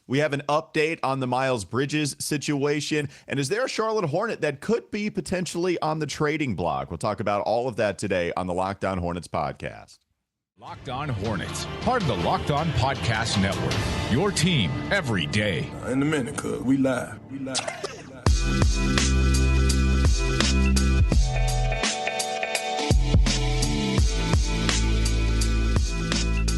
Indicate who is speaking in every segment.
Speaker 1: We have an update on the Miles Bridges situation. And is there a Charlotte Hornet that could be potentially on the trading block? We'll talk about all of that today on the Locked On Hornets podcast.
Speaker 2: Locked On Hornets, part of the Locked On Podcast Network. Your team every day.
Speaker 3: In a minute, cuz we live.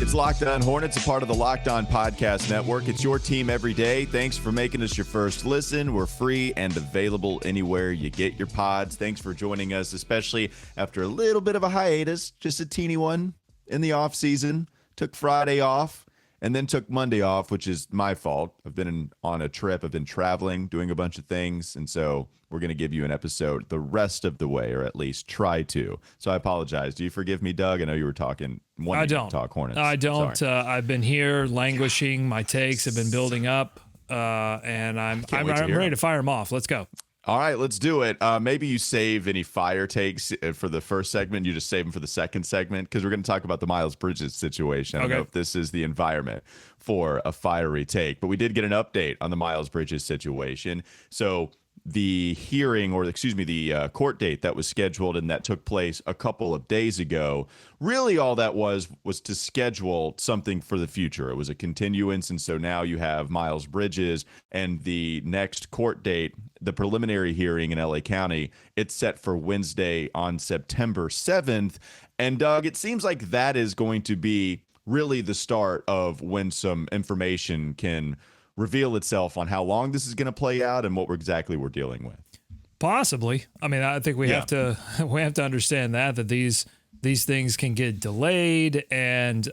Speaker 1: It's Locked On Hornets, a part of the Locked On Podcast Network. It's your team every day. Thanks for making us your first listen. We're free and available anywhere you get your pods. Thanks for joining us, especially after a little bit of a hiatus, just a teeny one in the off season. Took Friday off and then took Monday off, which is my fault. I've been on a trip. I've been traveling, doing a bunch of things. And so we're going to give you an episode the rest of the way, or at least try to. So I apologize. Do you forgive me, Doug? I know you were talking.
Speaker 4: I don't.
Speaker 1: Talk Hornets.
Speaker 4: I don't. I've been here languishing. My takes have been building up, and I'm ready to fire them off. Let's go.
Speaker 1: All right, let's do it. Maybe you save any fire takes for the first segment. You just save them for the second segment, because we're going to talk about the Miles Bridges situation. I don't know if this is the environment for a fiery take, but we did get an update on the Miles Bridges situation. So the hearing, or excuse me, the court date that was scheduled and that took place a couple of days ago, really all that was to schedule something for the future. It was a continuance, and so now you have Miles Bridges, and the next court date, the preliminary hearing in LA County, it's set for Wednesday on September 7th. And Doug, it seems like that is going to be really the start of when some information can reveal itself on how long this is going to play out and what exactly we're dealing with. Possibly.
Speaker 4: I mean, I think we have to understand that these things can get delayed and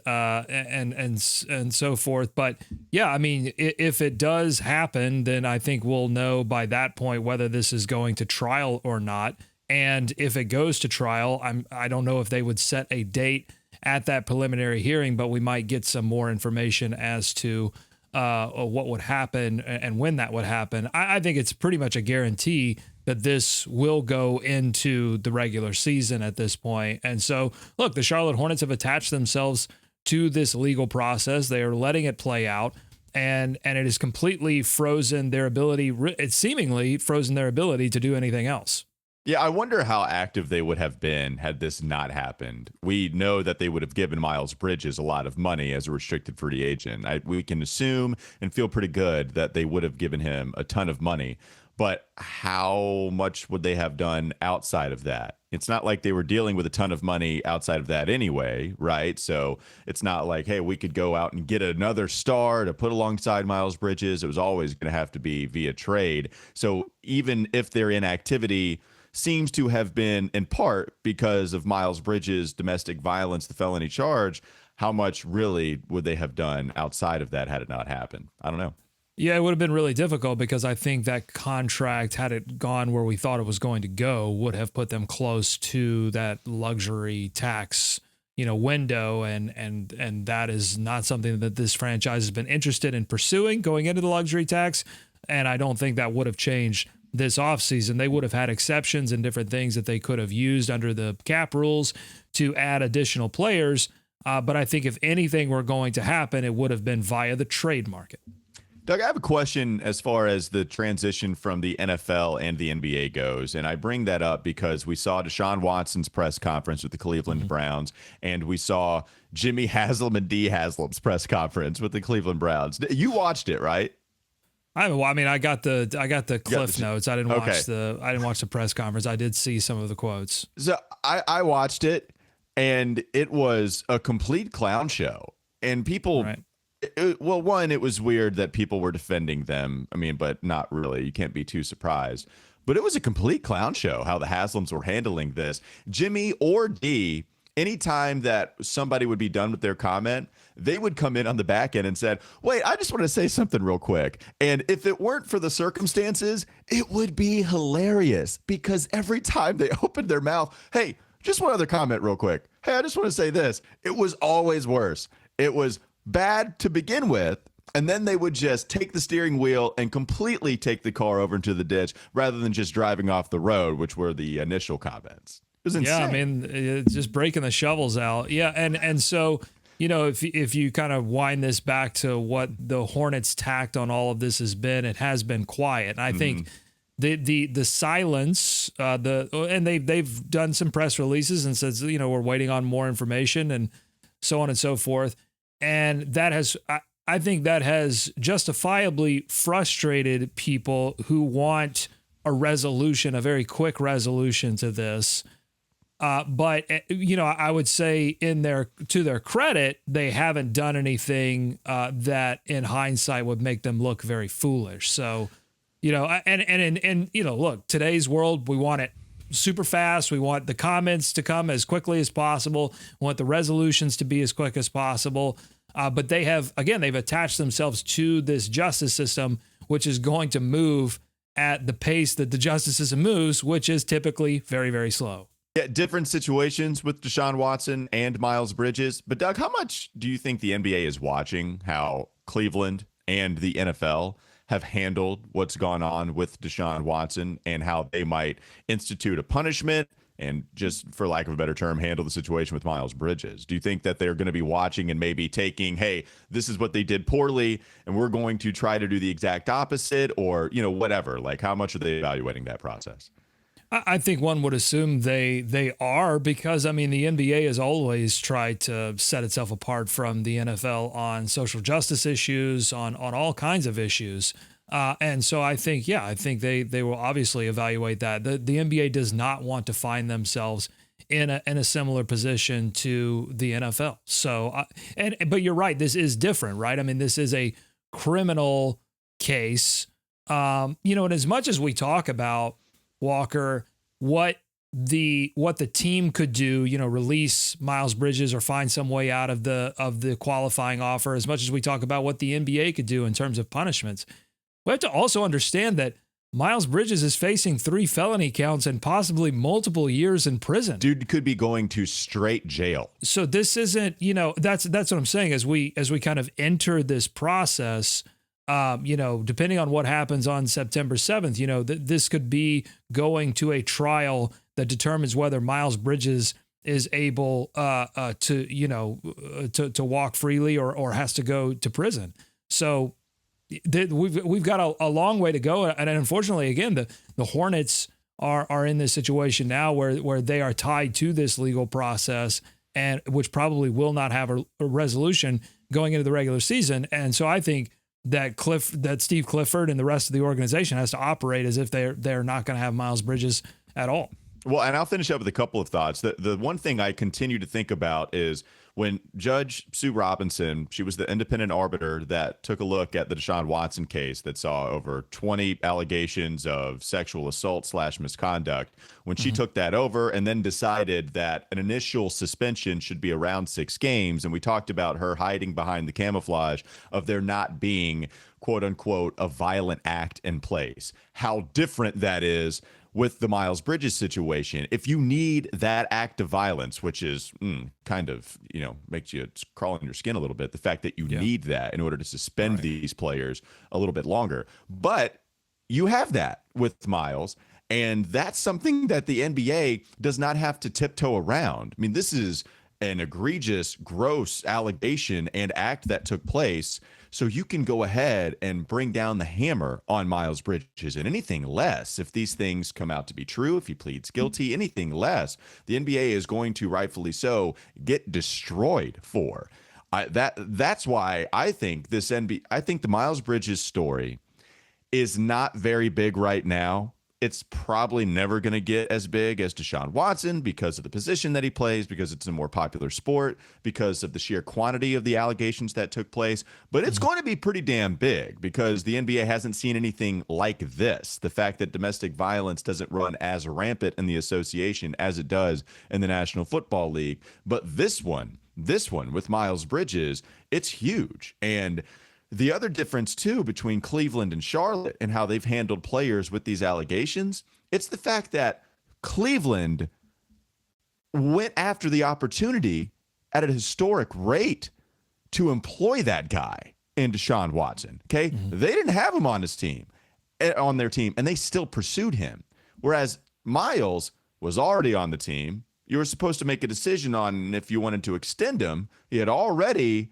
Speaker 4: so forth. But yeah, I mean, if it does happen, then I think we'll know by that point whether this is going to trial or not. And if it goes to trial, I don't know if they would set a date at that preliminary hearing, but we might get some more information as to what would happen and when that would happen. I think it's pretty much a guarantee that this will go into the regular season at this point. And so, look, the Charlotte Hornets have attached themselves to this legal process. They are letting it play out, and it has completely frozen their ability. It's seemingly frozen their ability to do anything else.
Speaker 1: Yeah, I wonder how active they would have been had this not happened. We know that they would have given Miles Bridges a lot of money as a restricted free agent. We can assume and feel pretty good that they would have given him a ton of money. But how much would they have done outside of that? It's not like they were dealing with a ton of money outside of that anyway, right? So it's not like, hey, we could go out and get another star to put alongside Miles Bridges. It was always going to have to be via trade. So even if their inactivity seems to have been in part because of Miles Bridges' domestic violence, the felony charge, how much really would they have done outside of that had it not happened? I don't know.
Speaker 4: Yeah, it would have been really difficult, because I think that contract, had it gone where we thought it was going to go, would have put them close to that luxury tax, window, and that is not something that this franchise has been interested in pursuing, going into the luxury tax. And I don't think that would have changed this offseason. They would have had exceptions and different things that they could have used under the cap rules to add additional players. But I think if anything were going to happen, it would have been via the trade market.
Speaker 1: Doug, I have a question as far as the transition from the NFL and the NBA goes. And I bring that up because we saw Deshaun Watson's press conference with the Cleveland Browns, and we saw Jimmy Haslam and D. Haslam's press conference with the Cleveland Browns. You watched it, right?
Speaker 4: I got the cliff notes. I didn't watch the press conference. I did see some of the quotes.
Speaker 1: So I watched it, and it was a complete clown show. And people,
Speaker 4: right.
Speaker 1: It was weird that people were defending them. I mean, but not really. You can't be too surprised. But it was a complete clown show how the Haslams were handling this. Jimmy or D, anytime that somebody would be done with their comment, they would come in on the back end and said, wait, I just want to say something real quick. And if it weren't for the circumstances, it would be hilarious, because every time they opened their mouth, hey, just one other comment real quick. Hey, I just want to say this. It was always worse. It was bad to begin with, and then they would just take the steering wheel and completely take the car over into the ditch rather than just driving off the road, which were the initial comments. It was insane.
Speaker 4: Yeah, I mean, it's just breaking the shovels out. Yeah, and so if you kind of wind this back to what the Hornets' tact on all of this has been, it has been quiet. And I think the silence, and they've done some press releases and says, we're waiting on more information and so on and so forth. And that has, I think that has justifiably frustrated people who want a resolution, a very quick resolution to this. But I would say to their credit, they haven't done anything that in hindsight would make them look very foolish. So, look, today's world, we want it super fast. We want the comments to come as quickly as possible. We want the resolutions to be as quick as possible. But they've attached themselves to this justice system, which is going to move at the pace that the justice system moves, which is typically very, very slow.
Speaker 1: Yeah, different situations with Deshaun Watson and Miles Bridges. But Doug, how much do you think the NBA is watching how Cleveland and the NFL have handled what's gone on with Deshaun Watson and how they might institute a punishment and, just for lack of a better term, handle the situation with Miles Bridges? Do you think that they're going to be watching and maybe taking, hey, this is what they did poorly and we're going to try to do the exact opposite, or, whatever? Like, how much are they evaluating that process?
Speaker 4: I think one would assume they are, because, the NBA has always tried to set itself apart from the NFL on social justice issues, on all kinds of issues. And so I think they will obviously evaluate that. The NBA does not want to find themselves in a similar position to the NFL. So, but you're right, this is different, right? This is a criminal case. And as much as we talk about, Walker, what the team could do, release Miles Bridges or find some way out of the qualifying offer, as much as we talk about what the NBA could do in terms of punishments, we have to also understand that Miles Bridges is facing 3 felony counts and possibly multiple years in prison. Dude
Speaker 1: could be going to straight jail.
Speaker 4: So this isn't, that's what I'm saying as we kind of enter this process. Depending on what happens on September 7th, this could be going to a trial that determines whether Miles Bridges is able to walk freely or has to go to prison. So we've got a long way to go, and unfortunately, again, the Hornets are in this situation now where they are tied to this legal process, and which probably will not have a resolution going into the regular season. And so I think that Steve Clifford and the rest of the organization has to operate as if they're not going to have Miles Bridges at all.
Speaker 1: Well, and I'll finish up with a couple of thoughts. The one thing I continue to think about is when Judge Sue Robinson, she was the independent arbiter that took a look at the Deshaun Watson case that saw over 20 allegations of sexual assault / misconduct. When she took that over and then decided that an initial suspension should be around 6 games, and we talked about her hiding behind the camouflage of there not being, quote unquote, a violent act in place. How different that is with the Miles Bridges situation. If you need that act of violence, which is kind of, makes you crawl in your skin a little bit, the fact that you need that in order to suspend these players a little bit longer. But you have that with Miles, and that's something that the NBA does not have to tiptoe around. This is an egregious, gross allegation and act that took place. So you can go ahead and bring down the hammer on Miles Bridges, and anything less, if these things come out to be true, if he pleads guilty, anything less, the NBA is going to, rightfully so, get destroyed for. That's why I think the Miles Bridges story is not very big right now. It's probably never going to get as big as Deshaun Watson because of the position that he plays, because it's a more popular sport, because of the sheer quantity of the allegations that took place. But it's going to be pretty damn big because the NBA hasn't seen anything like this. The fact that domestic violence doesn't run as rampant in the association as it does in the National Football League. But this one with Miles Bridges, it's huge. And the other difference, too, between Cleveland and Charlotte and how they've handled players with these allegations, it's the fact that Cleveland went after the opportunity at a historic rate to employ that guy in Deshaun Watson. Okay, They didn't have him on their team, and they still pursued him. Whereas Miles was already on the team. you were supposed to make a decision on if you wanted to extend him. He had already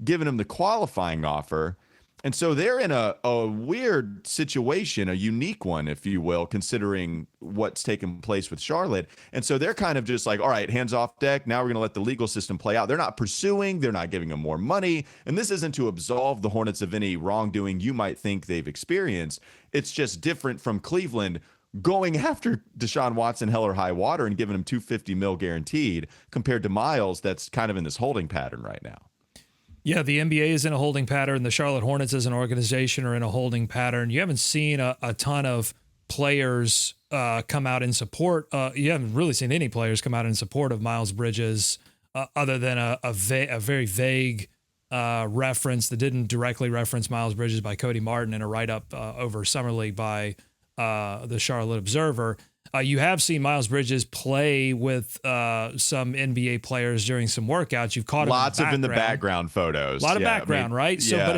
Speaker 1: given him the qualifying offer. And so they're in a weird situation, a unique one, if you will, considering what's taken place with Charlotte. And so they're kind of just like, all right, hands off deck. Now we're going to let the legal system play out. They're not pursuing. They're not giving him more money. And this isn't to absolve the Hornets of any wrongdoing you might think they've experienced. It's just different from Cleveland going after Deshaun Watson hell or high water and giving him $250 million guaranteed compared to Miles that's kind of in this holding pattern right now.
Speaker 4: Yeah, the NBA is in a holding pattern. The Charlotte Hornets as an organization are in a holding pattern. You haven't seen a ton of players come out in support. You haven't really seen any players come out in support of Miles Bridges other than a very vague reference that didn't directly reference Miles Bridges by Cody Martin in a write-up over Summer League by the Charlotte Observer. You have seen Miles Bridges play with some NBA players during some workouts. You've caught
Speaker 1: lots
Speaker 4: him
Speaker 1: in the background photos.
Speaker 4: A lot of background, right? So,
Speaker 1: yeah.
Speaker 4: but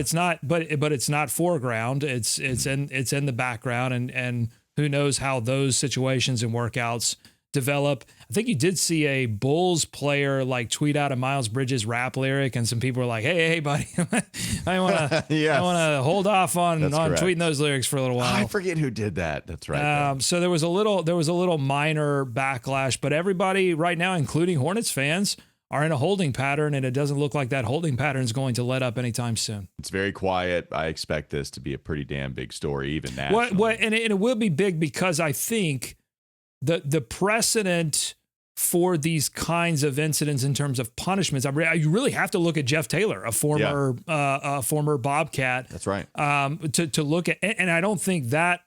Speaker 4: it's not foreground. It's in the background, and who knows how those situations and workouts develop. I think you did see a Bulls player like tweet out a Miles Bridges rap lyric, and some people were like, "Hey, buddy, I want to,
Speaker 1: Yes.
Speaker 4: I want to hold off on tweeting those lyrics for a little while."
Speaker 1: I forget who did that. That's right.
Speaker 4: So there was a little minor backlash, but everybody right now, including Hornets fans, are in a holding pattern, and it doesn't look like that holding pattern is going to let up anytime soon.
Speaker 1: It's very quiet. I expect this to be a pretty damn big story, even nationally.
Speaker 4: And it will be big because I think the precedent for these kinds of incidents in terms of punishments, you really have to look at Jeff Taylor, a former Bobcat.
Speaker 1: That's right.
Speaker 4: To look at, and I don't think that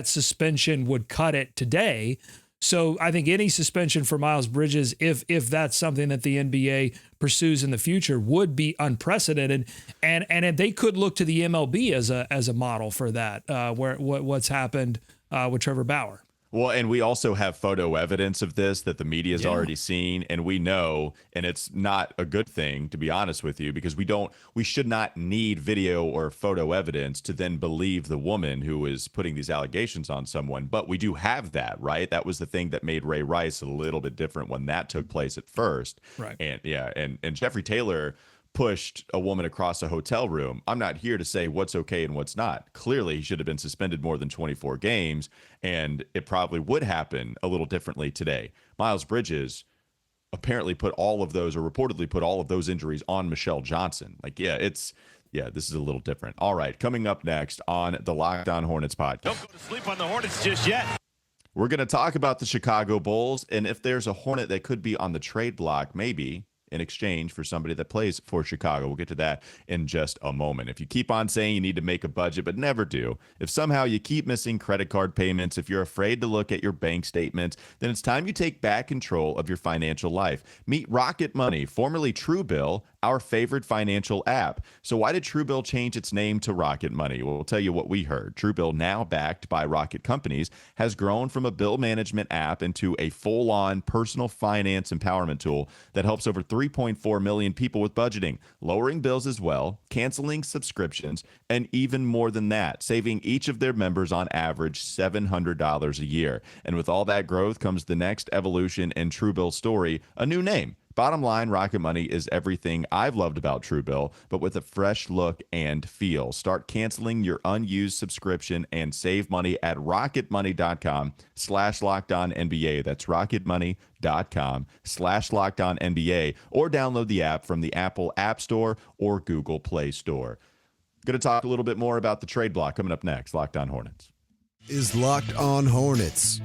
Speaker 4: suspension would cut it today. So I think any suspension for Miles Bridges, if that's something that the NBA pursues in the future, would be unprecedented, and they could look to the MLB as a model for that. What's happened with Trevor Bauer.
Speaker 1: Well, and we also have photo evidence of this that the media's already seen, and we know, and it's not a good thing, to be honest with you, because we should not need video or photo evidence to then believe the woman who is putting these allegations on someone. But we do have that, right? That was the thing that made Ray Rice a little bit different when that took place at first.
Speaker 4: Right.
Speaker 1: And Jeffrey Taylor pushed a woman across a hotel room. I'm not here to say what's okay and what's not. Clearly, he should have been suspended more than 24 games, and it probably would happen a little differently today. Miles Bridges apparently reportedly put all of those injuries on Michelle Johnson. This is a little different. All right, coming up next on the Locked On Hornets podcast.
Speaker 5: Don't go to sleep on the Hornets just yet.
Speaker 1: We're going to talk about the Chicago Bulls, and if there's a Hornet that could be on the trade block, maybe in exchange for somebody that plays for Chicago. We'll get to that in just a moment. If you keep on saying you need to make a budget but never do, if somehow you keep missing credit card payments, if you're afraid to look at your bank statements, then it's time you take back control of your financial life. Meet Rocket Money, formerly Truebill, our favorite financial app. So why did Truebill change its name to Rocket Money? Well, we'll tell you what we heard. Truebill, now backed by Rocket Companies, has grown from a bill management app into a full-on personal finance empowerment tool that helps over 3.4 million people with budgeting, lowering bills as well, canceling subscriptions, and even more than that, saving each of their members on average $700 a year. And with all that growth comes the next evolution in Truebill's story, a new name. Bottom line, Rocket Money is everything I've loved about Truebill, but with a fresh look and feel. Start canceling your unused subscription and save money at rocketmoney.com/LockedOnNBA. That's rocketmoney.com/LockedOnNBA, or download the app from the Apple App Store or Google Play Store. Going to talk a little bit more about the trade block coming up next. Locked On Hornets
Speaker 6: is Locked On Hornets.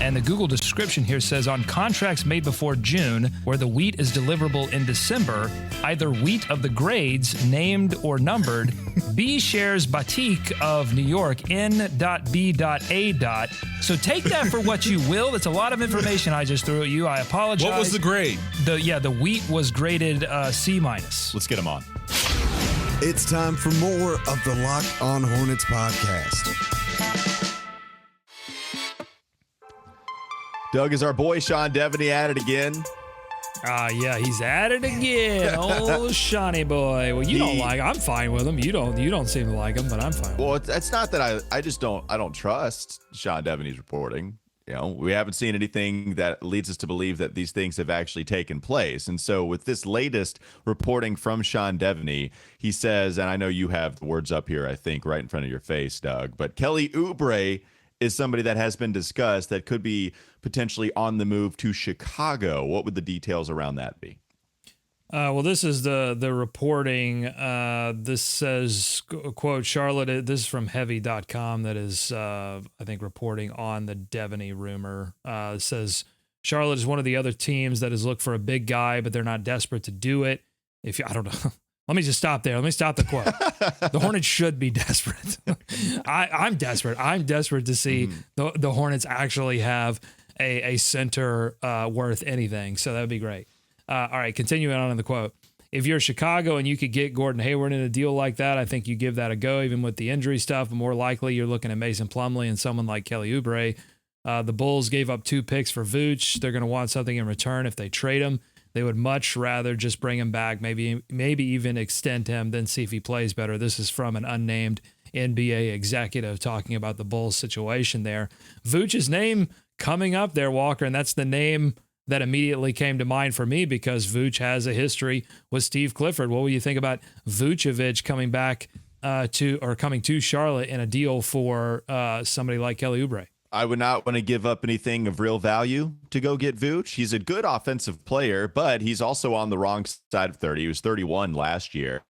Speaker 7: And the Google description here says, on contracts made before June, where the wheat is deliverable in December, either wheat of the grades, named or numbered, B shares Batik of New York, N.B.A. So take that for what you will. That's a lot of information I just threw at you. I apologize.
Speaker 8: What was the grade?
Speaker 7: The wheat was graded C-.
Speaker 1: Let's get them on.
Speaker 6: It's time for more of the Locked On Hornets podcast.
Speaker 1: Doug, is our boy Sean Devaney at it again?
Speaker 4: Yeah, he's at it again. Oh, Shawnee boy. Well, you don't like him. I'm fine with him. You don't seem to like him, but I'm fine with him.
Speaker 1: Well, it's not that I don't trust Sean Devaney's reporting. we haven't seen anything that leads us to believe that these things have actually taken place. And so with this latest reporting from Sean Devaney, he says, and I know you have the words up here, I think, right in front of your face, Doug, but Kelly Oubre is somebody that has been discussed that could be potentially on the move to Chicago. What would the details around that be?
Speaker 4: Well, this is the reporting. This says, quote, Charlotte, this is from heavy.com that is, I think, reporting on the Devaney rumor. It says, Charlotte is one of the other teams that has looked for a big guy, but they're not desperate to do it. I don't know. Let me just stop there. Let me stop the quote. The Hornets should be desperate. I'm desperate. I'm desperate to see the Hornets actually have a center worth anything. So that would be great. All right, continuing on in the quote. If you're Chicago and you could get Gordon Hayward in a deal like that, I think you give that a go, even with the injury stuff. But more likely, you're looking at Mason Plumlee and someone like Kelly Oubre. The Bulls gave up 2 picks for Vooch. They're going to want something in return if they trade him. They would much rather just bring him back, maybe even extend him, than see if he plays better. This is from an unnamed NBA executive talking about the Bulls situation there. Vooch's name coming up there, Walker, and that's the name that immediately came to mind for me because Vooch has a history with Steve Clifford. What will you think about Vucevic coming back coming to Charlotte in a deal for somebody like Kelly Oubre?
Speaker 1: I would not want to give up anything of real value to go get Vooch. He's a good offensive player, but he's also on the wrong side of 30. He was 31 last year.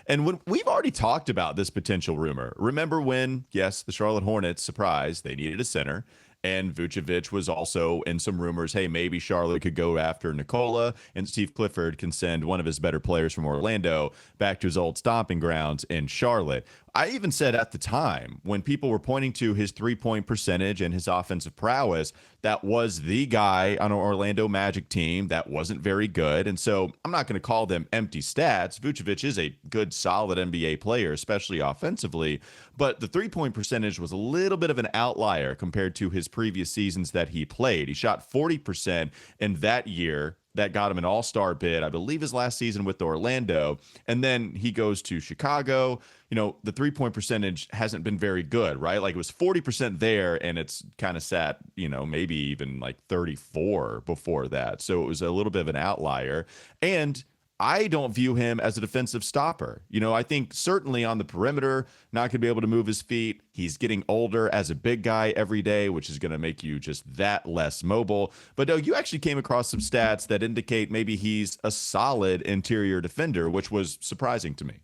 Speaker 1: And when we've already talked about this potential rumor. Remember when, yes, the Charlotte Hornets, surprise, they needed a center. And Vucevic was also in some rumors, hey, maybe Charlotte could go after Nikola and Steve Clifford can send one of his better players from Orlando back to his old stomping grounds in Charlotte. I even said at the time, when people were pointing to his three-point percentage and his offensive prowess, that was the guy on an Orlando Magic team that wasn't very good. And so I'm not going to call them empty stats. Vucevic is a good, solid NBA player, especially offensively. But the three-point percentage was a little bit of an outlier compared to his previous seasons that he played. He shot 40% in that year. That got him an all-star bid, I believe his last season with Orlando. And then he goes to Chicago. The three-point percentage hasn't been very good, right? Like it was 40% there, and it's kind of sat, maybe even like 34 before that. So it was a little bit of an outlier. And I don't view him as a defensive stopper. I think certainly on the perimeter, not going to be able to move his feet. He's getting older as a big guy every day, which is going to make you just that less mobile. But no, you actually came across some stats that indicate maybe he's a solid interior defender, which was surprising to me.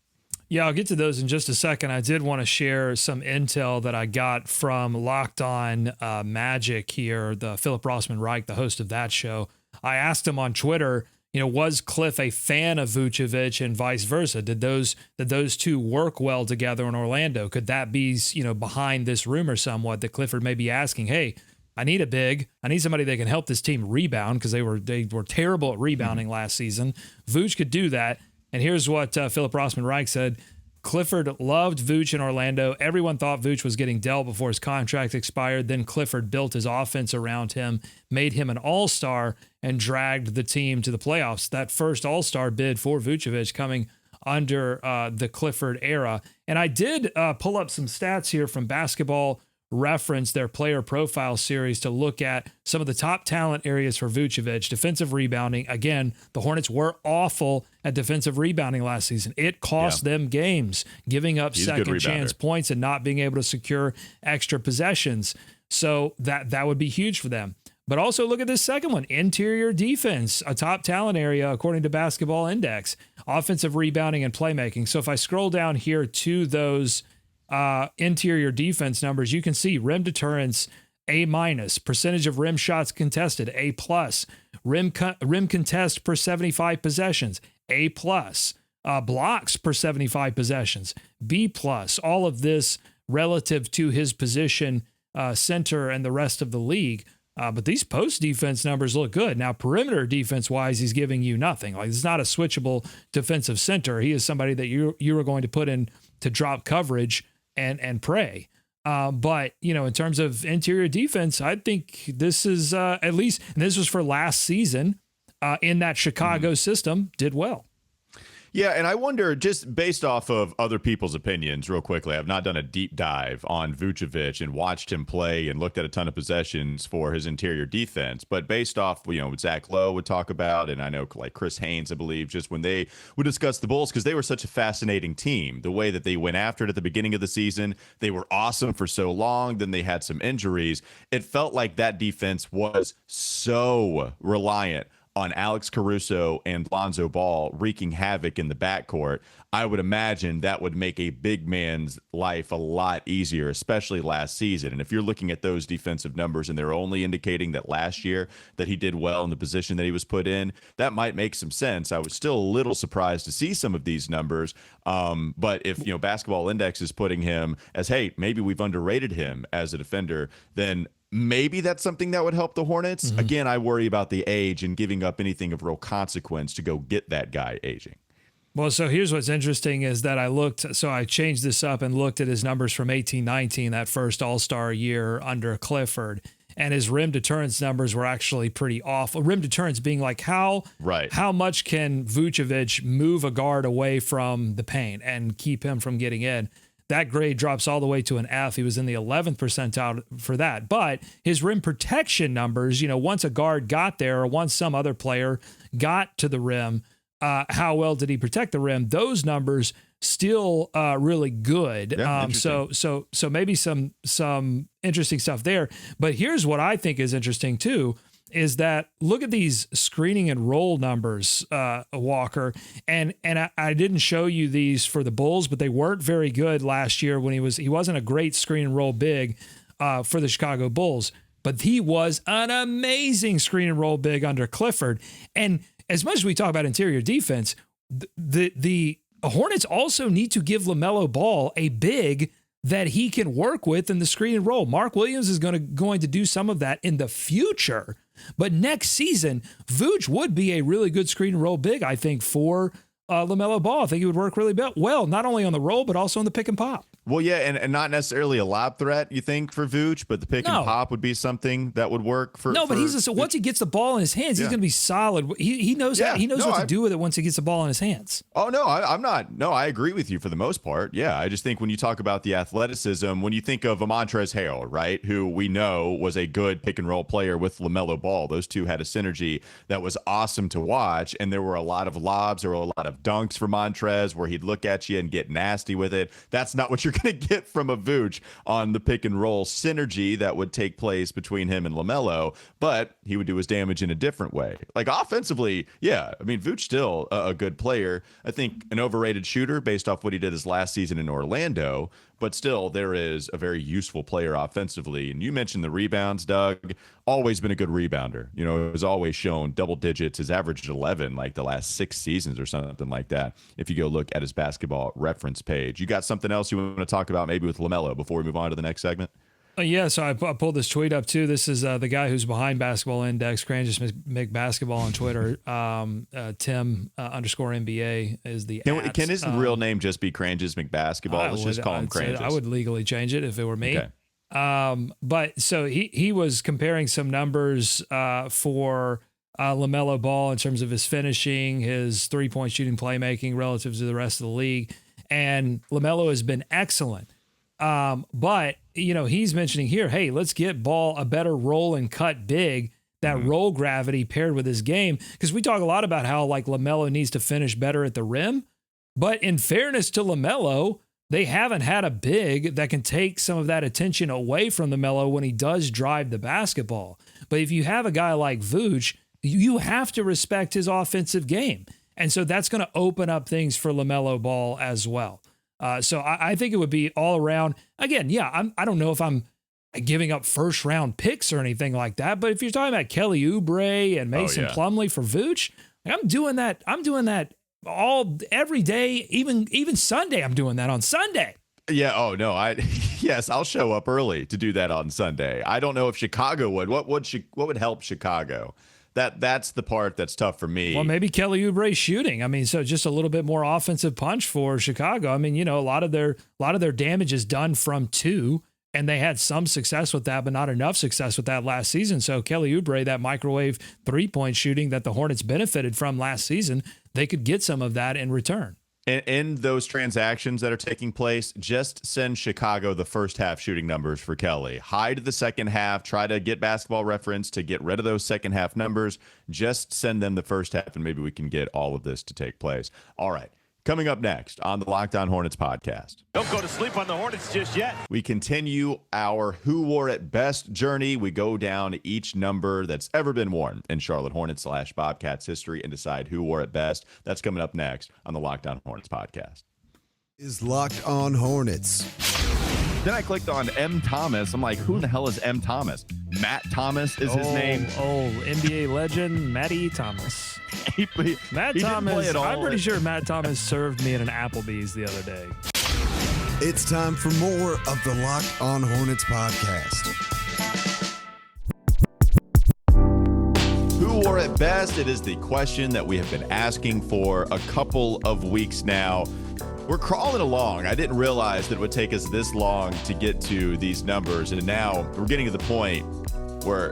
Speaker 4: Yeah, I'll get to those in just a second. I did want to share some intel that I got from Locked On Magic here, the Philip Rossman-Reich, the host of that show. I asked him on Twitter, was Cliff a fan of Vucevic and vice versa? Did those two work well together in Orlando? Could that be, behind this rumor somewhat that Clifford may be asking, hey, I need a big. I need somebody that can help this team rebound because they were terrible at rebounding last season. Vooch could do that. And here's what Philip Rossman-Reich said. Clifford loved Vooch in Orlando. Everyone thought Vooch was getting dealt before his contract expired. Then Clifford built his offense around him, made him an all-star, and dragged the team to the playoffs. That first all-star bid for Vucevic coming under the Clifford era. And I did pull up some stats here from Basketball Reference, their player profile series, to look at some of the top talent areas for Vucevic. Defensive rebounding. Again, the Hornets were awful at defensive rebounding last season. It cost them games, giving up second chance points and not being able to secure extra possessions. So that would be huge for them. But also look at this second one, interior defense, a top talent area according to Basketball Index, offensive rebounding and playmaking. So if I scroll down here to those interior defense numbers, you can see rim deterrence, A-, percentage of rim shots contested, A+, rim contest per 75 possessions, A+, blocks per 75 possessions, B+, all of this relative to his position, center, and the rest of the league. But these post defense numbers look good. Now, perimeter defense wise, he's giving you nothing. Like, it's not a switchable defensive center. He is somebody that you are going to put in to drop coverage and pray. But, in terms of interior defense, I think this is at least, and this was for last season in that Chicago system, did well.
Speaker 1: Yeah, and I wonder, just based off of other people's opinions, real quickly, I've not done a deep dive on Vucevic and watched him play and looked at a ton of possessions for his interior defense. But based off, what Zach Lowe would talk about, and I know like Chris Haynes, I believe, just when they would discuss the Bulls, because they were such a fascinating team, the way that they went after it at the beginning of the season, they were awesome for so long, then they had some injuries. It felt like that defense was so reliant on Alex Caruso and Alonzo Ball wreaking havoc in the backcourt. I would imagine that would make a big man's life a lot easier, especially last season. And if you're looking at those defensive numbers and they're only indicating that last year that he did well in the position that he was put in, that might make some sense. I was still a little surprised to see some of these numbers. But if, Basketball Index is putting him as, hey, maybe we've underrated him as a defender, then maybe that's something that would help the Hornets. Mm-hmm. Again, I worry about the age and giving up anything of real consequence to go get that guy aging.
Speaker 4: Well, so here's what's interesting is that I changed this up and looked at his numbers from 18-19, that first All-Star year under Clifford, and his rim deterrence numbers were actually pretty awful. Rim deterrence being like how much can Vucevic move a guard away from the paint and keep him from getting in? That grade drops all the way to an F. He was in the 11th percentile for that. But his rim protection numbers, once a guard got there or once some other player got to the rim, how well did he protect the rim? Those numbers still really good.
Speaker 1: Yeah,
Speaker 4: so maybe some interesting stuff there. But here's what I think is interesting too, is that look at these screening and roll numbers, Walker, and I didn't show you these for the Bulls, but they weren't very good last year when he wasn't a great screen and roll big for the Chicago Bulls, but he was an amazing screen and roll big under Clifford. And as much as we talk about interior defense, the Hornets also need to give LaMelo Ball a big that he can work with in the screen and roll. Mark Williams is going to do some of that in the future. But next season, Vooch would be a really good screen and roll big, I think, for LaMelo Ball. I think he would work really well, not only on the roll, but also on the pick and pop.
Speaker 1: Well, yeah, and not necessarily a lob threat, you think, for Vooch, but the pick and pop would be something that would work for.
Speaker 4: No, but once he gets the ball in his hands, he's going to be solid. He knows what to do with it once he gets the ball in his hands.
Speaker 1: Oh no, I'm not. No, I agree with you for the most part. Yeah, I just think when you talk about the athleticism, when you think of a Montrezl Harrell, right, who we know was a good pick and roll player with LaMelo Ball, those two had a synergy that was awesome to watch, and there were a lot of lobs, there were a lot of dunks for Montrez where he'd look at you and get nasty with it. That's not what you're going to get from a Vooch on the pick and roll synergy that would take place between him and LaMelo, but he would do his damage in a different way. Like offensively, yeah, I mean, Vooch still a good player. I think an overrated shooter based off what he did his last season in Orlando, but still there is a very useful player offensively. And you mentioned the rebounds, Doug. Always been a good rebounder. It was always shown double digits. His average 11 like the last 6 seasons or something like that. If you go look at his basketball reference page. You got something else you want to talk about maybe with LaMelo before we move on to the next segment?
Speaker 4: Yeah, so I pulled this tweet up too. This is the guy who's behind Basketball Index, Cranges McBasketball on Twitter. Tim _NBA is the
Speaker 1: Can his real name just be Cranges McBasketball? Let's just call him Cranges.
Speaker 4: I would legally change it if it were me.
Speaker 1: Okay.
Speaker 4: But so he was comparing some numbers for LaMelo Ball in terms of his finishing, his 3-point shooting, playmaking relative to the rest of the league. And LaMelo has been excellent. But he's mentioning here, hey, let's get Ball a better roll and cut big, that roll gravity paired with his game. Because we talk a lot about how like LaMelo needs to finish better at the rim. But in fairness to LaMelo, they haven't had a big that can take some of that attention away from LaMelo when he does drive the basketball. But if you have a guy like Vooch, you have to respect his offensive game. And so that's going to open up things for LaMelo Ball as well. So I think it would be all around. Again, yeah, I don't know if I'm giving up first round picks or anything like that, but if you're talking about Kelly Oubre and Mason Plumlee for Vooch, I'm doing that. I'm doing that every day, even Sunday. I'm doing that on Sunday.
Speaker 1: Yeah. Oh no. Yes, I'll show up early to do that on Sunday. I don't know if Chicago would. What would help Chicago? That's the part that's tough for me.
Speaker 4: Well, maybe Kelly Oubre shooting. I mean, so just a little bit more offensive punch for Chicago. I mean, a lot of their damage is done from 2, and they had some success with that, but not enough success with that last season. So Kelly Oubre, that microwave 3-point shooting that the Hornets benefited from last season, they could get some of that in return.
Speaker 1: In those transactions that are taking place, just send Chicago the first half shooting numbers for Kelly. Hide the second half. Try to get Basketball Reference to get rid of those second half numbers. Just send them the first half, and maybe we can get all of this to take place. All right. Coming up next on the Locked On Hornets podcast.
Speaker 5: Don't go to sleep on the Hornets just yet.
Speaker 1: We continue our Who Wore It Best journey. We go down each number that's ever been worn in Charlotte Hornets / Bobcats history and decide who wore it best. That's coming up next on the Locked On Hornets podcast.
Speaker 6: Is Locked On Hornets.
Speaker 1: Then I clicked on M. Thomas. I'm like, who in the hell is M. Thomas? Matt Thomas is his name.
Speaker 4: Oh, NBA legend, Matty Thomas. Matt
Speaker 1: he
Speaker 4: Thomas. I'm pretty sure Matt Thomas served me at an Applebee's the other day.
Speaker 6: It's time for more of the Locked On Hornets podcast.
Speaker 1: Who wore it best? It is the question that we have been asking for a couple of weeks now. We're crawling along. I didn't realize that it would take us this long to get to these numbers. And now we're getting to the point where,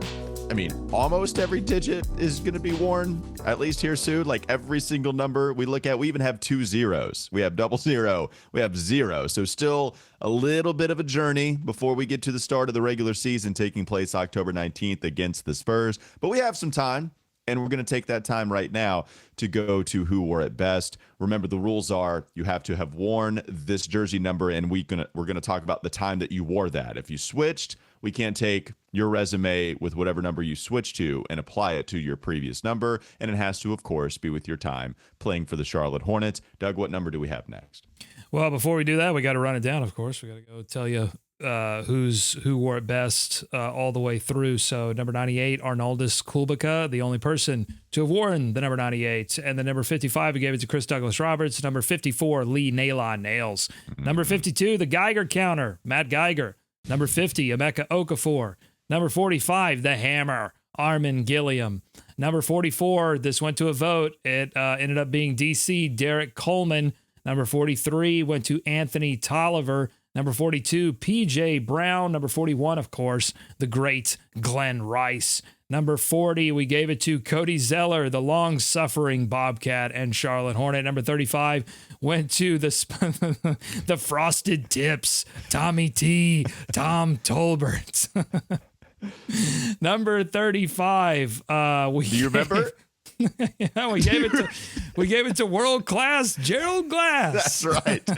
Speaker 1: I mean, almost every digit is going to be worn, at least here soon. Like every single number we look at, we even have 2 zeros. We have 00, we have 0. So still a little bit of a journey before we get to the start of the regular season taking place October 19th against the Spurs. But we have some time. And we're going to take that time right now to go to who wore it best. Remember, the rules are you have to have worn this jersey number, and we're going to talk about the time that you wore that. If you switched, we can't take your resume with whatever number you switched to and apply it to your previous number. And it has to, of course, be with your time playing for the Charlotte Hornets. Doug, what number do we have next?
Speaker 4: Well, before we do that, we got to run it down, of course. We got to go tell you who wore it best all the way through. So number 98, Arnaldus Kulbaka, the only person to have worn the number 98. And the number 55, we gave it to Chris Douglas Roberts. Number 54, Lee Nails. Number 52, the Geiger counter, Matt Geiger. Number 50, Emeka Okafor. Number 45, the Hammer, Armin Gilliam. Number 44, this went to a vote. It ended up being DC, Derek Coleman. Number 43 went to Anthony Tolliver. Number 42, P.J. Brown. Number 41, of course, the great Glenn Rice. Number 40, we gave it to Cody Zeller, the long-suffering Bobcat and Charlotte Hornet. Number 35 went to the Frosted Tips, Tommy T, Tom Tolbert. Number 35,
Speaker 1: do you remember?
Speaker 4: Yeah, we gave it to world class Gerald Glass.
Speaker 1: That's right.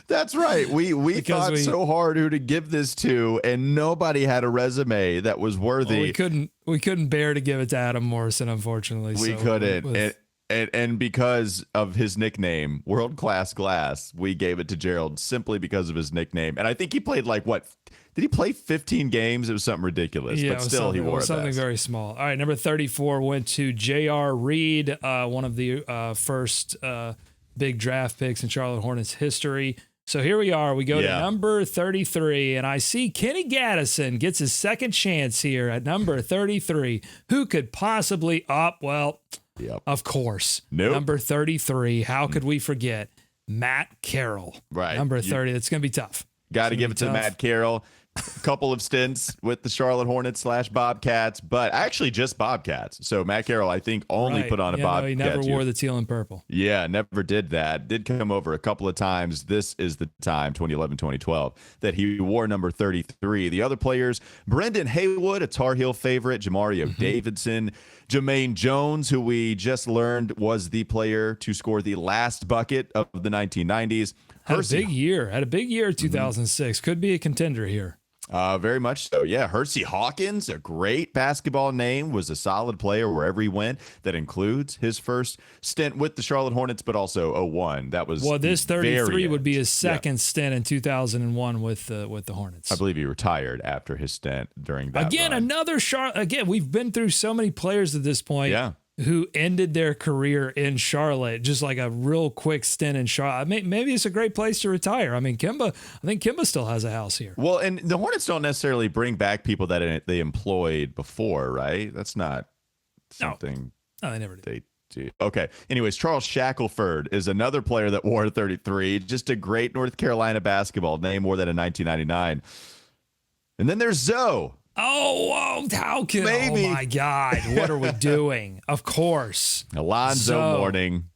Speaker 1: That's right. We thought so hard who to give this to, and nobody had a resume that was worthy.
Speaker 4: Well, we couldn't bear to give it to Adam Morrison, unfortunately.
Speaker 1: We couldn't. And because of his nickname, World Class Glass, we gave it to Gerald simply because of his nickname. And I think he played did he play 15 games? It was something ridiculous,
Speaker 4: yeah,
Speaker 1: but still he wore it
Speaker 4: something
Speaker 1: best.
Speaker 4: very small. All right, number 34 went to J.R. Reed, one of the first big draft picks in Charlotte Hornets history. So here we are. We go to number 33, and I see Kenny Gaddison gets his second chance here at number 33. Who could possibly of course.
Speaker 1: Nope.
Speaker 4: Number 33. How could we forget? Matt Carroll.
Speaker 1: Right.
Speaker 4: Number 30. That's going to be tough.
Speaker 1: Got to give it to Matt Carroll. A couple of stints with the Charlotte Hornets / Bobcats, but actually just Bobcats. So Matt Carroll, I think, only put on a Bobcat.
Speaker 4: No, he never wore the teal and purple.
Speaker 1: Yeah, never did that. Did come over a couple of times. This is the time, 2011, 2012, that he wore number 33. The other players, Brendan Haywood, a Tar Heel favorite, Jamario Davidson, Jermaine Jones, who we just learned was the player to score the last bucket of the 1990s.
Speaker 4: Had a big year 2006. Could be a contender here.
Speaker 1: Very much so. Yeah. Hersey Hawkins, a great basketball name, was a solid player wherever he went. That includes his first stint with the Charlotte Hornets, but also 01. That was
Speaker 4: this 33 would be his second stint in 2001 with the Hornets.
Speaker 1: I believe he retired after his stint during that.
Speaker 4: Again, run. We've been through so many players at this point.
Speaker 1: Yeah.
Speaker 4: Who ended their career in Charlotte, just like a real quick stint in Charlotte. Maybe it's a great place to retire. I think Kemba still has a house here.
Speaker 1: Well, and the Hornets don't necessarily bring back people that they employed before, right? That's not something.
Speaker 4: No, they never did.
Speaker 1: They do. Okay. Anyways, Charles Shackelford is another player that wore 33. Just a great North Carolina basketball name, wore that in 1999. And then there's Zoe.
Speaker 4: Oh, how can?
Speaker 1: Maybe.
Speaker 4: Oh my God! What are we doing? Of course,
Speaker 1: Alonzo Mourning,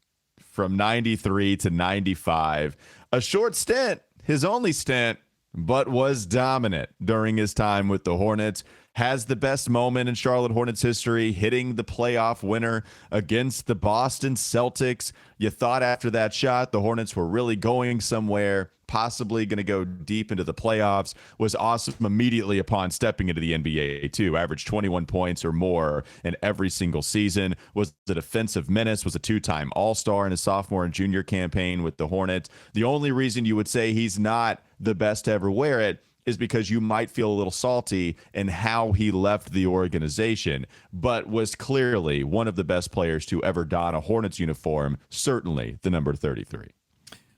Speaker 1: from 93 to 95. A short stint, his only stint, but was dominant during his time with the Hornets. Has the best moment in Charlotte Hornets history, hitting the playoff winner against the Boston Celtics. You thought after that shot, the Hornets were really going somewhere, possibly going to go deep into the playoffs. Was awesome immediately upon stepping into the NBA, too. Averaged 21 points or more in every single season. Was the defensive menace, was a two-time All-Star in his sophomore and junior campaign with the Hornets. The only reason you would say he's not the best to ever wear it is because you might feel a little salty in how he left the organization, but was clearly one of the best players to ever don a Hornets uniform, certainly the number 33.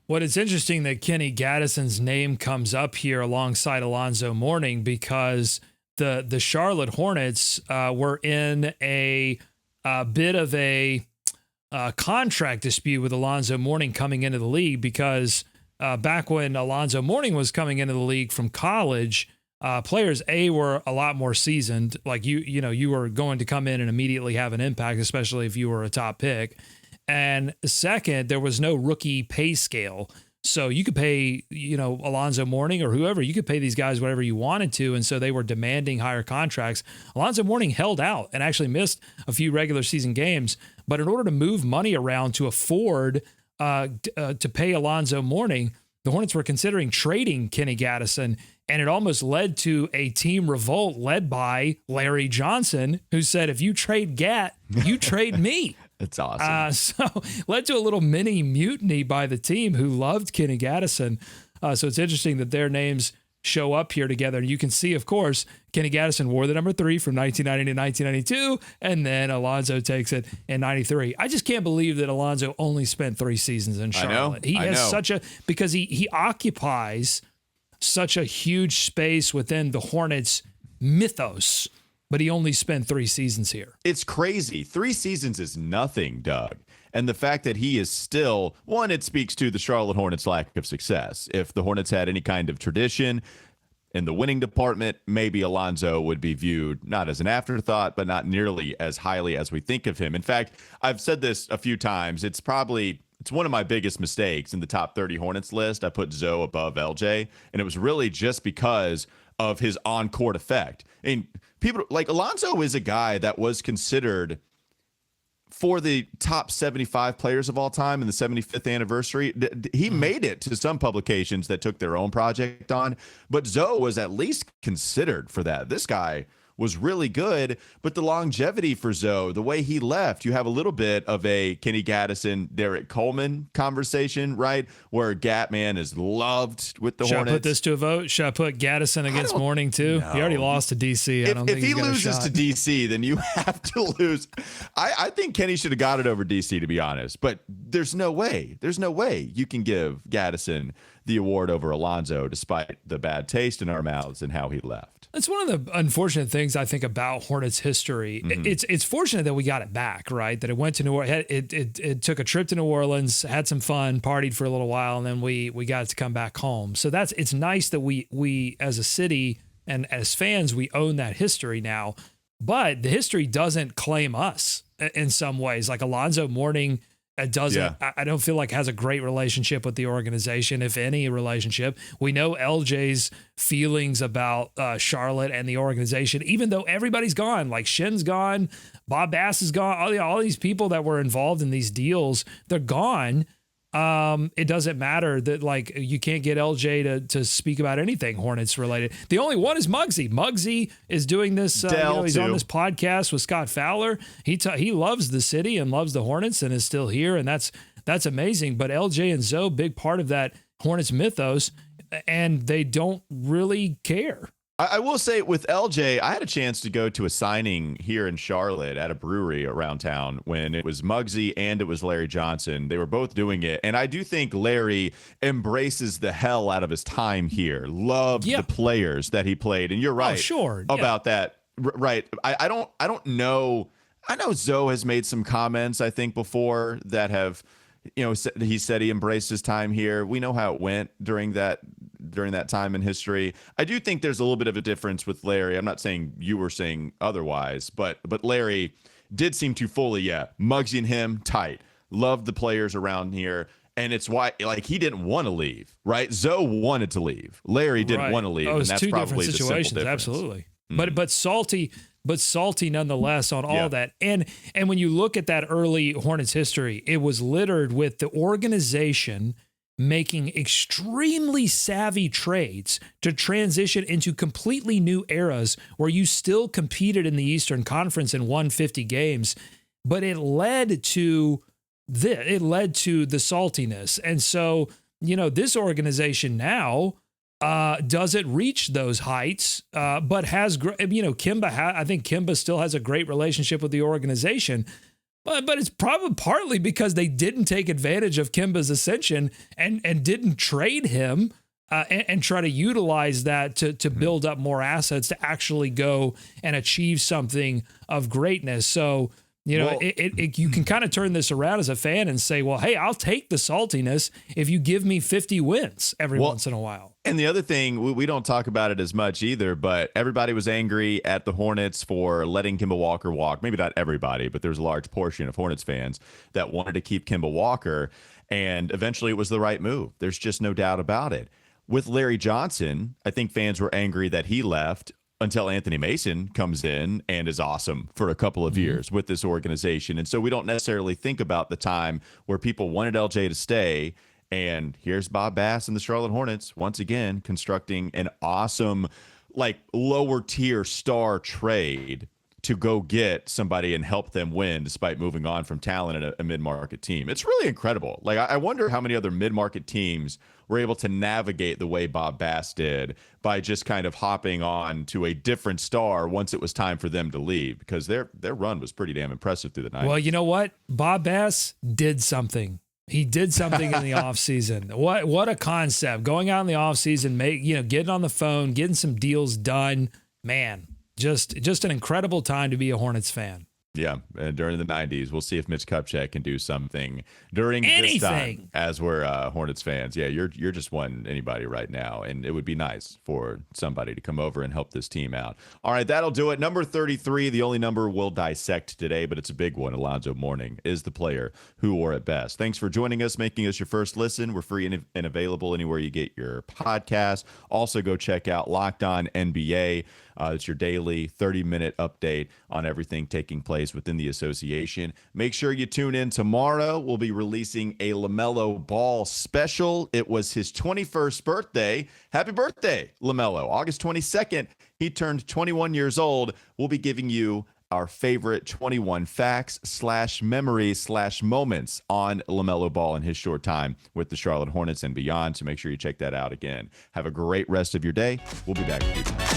Speaker 4: Well, it's interesting that Kenny Gaddison's name comes up here alongside Alonzo Mourning because the Charlotte Hornets were in a bit of a contract dispute with Alonzo Mourning coming into the league because back when Alonzo Mourning was coming into the league from college, players were a lot more seasoned. Like you were going to come in and immediately have an impact, especially if you were a top pick. And second, there was no rookie pay scale. So you could pay, Alonzo Mourning or whoever, you could pay these guys whatever you wanted to. And so they were demanding higher contracts. Alonzo Mourning held out and actually missed a few regular season games. But in order to move money around to afford to pay Alonzo Mourning, the Hornets were considering trading Kenny Gaddison, and it almost led to a team revolt led by Larry Johnson, who said, if you trade Gat, you trade me.
Speaker 1: It's awesome.
Speaker 4: So led to a little mini mutiny by the team who loved Kenny Gaddison. So it's interesting that their names show up here together. And you can see, of course, Kenny Gaddison wore the number 3 from 1990 to 1992, and then Alonzo takes it in 93. I just can't believe that Alonzo only spent 3 seasons in Charlotte. He has because he occupies such a huge space within the Hornets mythos, but he only spent 3 seasons here.
Speaker 1: It's crazy. 3 seasons is nothing, Doug. And the fact that he is still, one, it speaks to the Charlotte Hornets' lack of success. If the Hornets had any kind of tradition in the winning department, maybe Alonzo would be viewed not as an afterthought, but not nearly as highly as we think of him. In fact, I've said this a few times. It's one of my biggest mistakes in the top 30 Hornets list. I put Zoe above LJ, and it was really just because of his on-court effect. And people like Alonzo is a guy that was considered for the top 75 players of all time in the 75th anniversary. He made it to some publications that took their own project on, but Zoe was at least considered for that. This guy was really good, but the longevity for Zoe, the way he left, you have a little bit of a Kenny Gaddison, Derek Coleman conversation, right? Where Gatman is loved with the Hornets.
Speaker 4: Should I put this to a vote? Should I put Gaddison against Mourning too?
Speaker 1: No.
Speaker 4: He already lost to DC.
Speaker 1: If he loses to DC, then you have to lose. I think Kenny should have got it over DC, to be honest, but there's no way you can give Gaddison the award over Alonzo, despite the bad taste in our mouths and how he left.
Speaker 4: It's one of the unfortunate things I think about Hornets history. It's fortunate that we got it back, right? That it went to New Orleans. It took a trip to New Orleans, had some fun, partied for a little while, and then we got it to come back home. So it's nice that we as a city and as fans, we own that history now. But the history doesn't claim us in some ways. Like Alonzo Mourning doesn't, I don't feel like has a great relationship with the organization, if any relationship. We know LJ's feelings about Charlotte and the organization, even though everybody's gone. Like Shin's gone, Bob Bass is gone. All these people that were involved in these deals, they're gone. It doesn't matter that like you can't get LJ to speak about anything Hornets related. The only one is Muggsy. Muggsy is doing this. He's on this podcast with Scott Fowler. He loves the city and loves the Hornets and is still here, and that's amazing. But LJ and Zoe, big part of that Hornets mythos, and they don't really care.
Speaker 1: I will say with LJ, I had a chance to go to a signing here in Charlotte at a brewery around town when it was Muggsy and it was Larry Johnson. They were both doing it. And I do think Larry embraces the hell out of his time here. Loved the players that he played. And you're right about that. Right. I don't know. I know Zoe has made some comments, I think, before that have, he said he embraced his time here. We know how it went during that time in history. I do think there's a little bit of a difference with Larry. I'm not saying you were saying otherwise, but Larry did seem to fully, Muggsy and him tight. loved the players around here. And it's why, like, he didn't want to leave, right? Zoe wanted to leave. Larry didn't want to leave.
Speaker 4: Oh, it's
Speaker 1: and that's
Speaker 4: two
Speaker 1: probably
Speaker 4: different situations.
Speaker 1: The simple difference.
Speaker 4: Absolutely. But salty nonetheless on all that. And when you look at that early Hornets history, it was littered with the organization making extremely savvy trades to transition into completely new eras where you still competed in the Eastern Conference and won 50 games, but it led to the saltiness. And so, this organization now doesn't reach those heights, but has, Kimba, I think Kimba still has a great relationship with the organization, but it's probably partly because they didn't take advantage of Kimba's ascension and didn't trade him and try to utilize that to build up more assets to actually go and achieve something of greatness. So, you can kind of turn this around as a fan and say, well, hey, I'll take the saltiness if you give me 50 wins every once in a while.
Speaker 1: And the other thing, we don't talk about it as much either, but everybody was angry at the Hornets for letting Kemba Walker walk. Maybe not everybody, but there's a large portion of Hornets fans that wanted to keep Kemba Walker. And eventually it was the right move. There's just no doubt about it. With Larry Johnson, I think fans were angry that he left until Anthony Mason comes in and is awesome for a couple of years with this organization. And so we don't necessarily think about the time where people wanted LJ to stay. And here's Bob Bass and the Charlotte Hornets once again constructing an awesome, like, lower tier star trade to go get somebody and help them win despite moving on from talent in a mid-market team. It's really incredible. Like, I wonder how many other mid-market teams were able to navigate the way Bob Bass did by just kind of hopping on to a different star once it was time for them to leave, because their run was pretty damn impressive through the night.
Speaker 4: Well, you know what? Bob Bass did something. He did something in the offseason. What a concept. Going out in the offseason, getting on the phone, getting some deals done. Man, just an incredible time to be a Hornets fan.
Speaker 1: Yeah, during the 90s. We'll see if Mitch Kupchak can do something during this time as we're Hornets fans. Yeah, you're just one anybody right now, and it would be nice for somebody to come over and help this team out. All right, that'll do it. Number 33, the only number we'll dissect today, but it's a big one. Alonzo Mourning is the player who wore it best. Thanks for joining us, making us your first listen. We're free and available anywhere you get your podcast. Also, go check out Locked On NBA. It's your daily 30-minute update on everything taking place within the association. Make sure you tune in tomorrow. We'll be releasing a LaMelo Ball special. It was his 21st birthday. Happy birthday, LaMelo. August 22nd, he turned 21 years old. We'll be giving you our favorite 21 facts / memories / moments on LaMelo Ball in his short time with the Charlotte Hornets and beyond. So make sure you check that out again. Have a great rest of your day. We'll be back with you.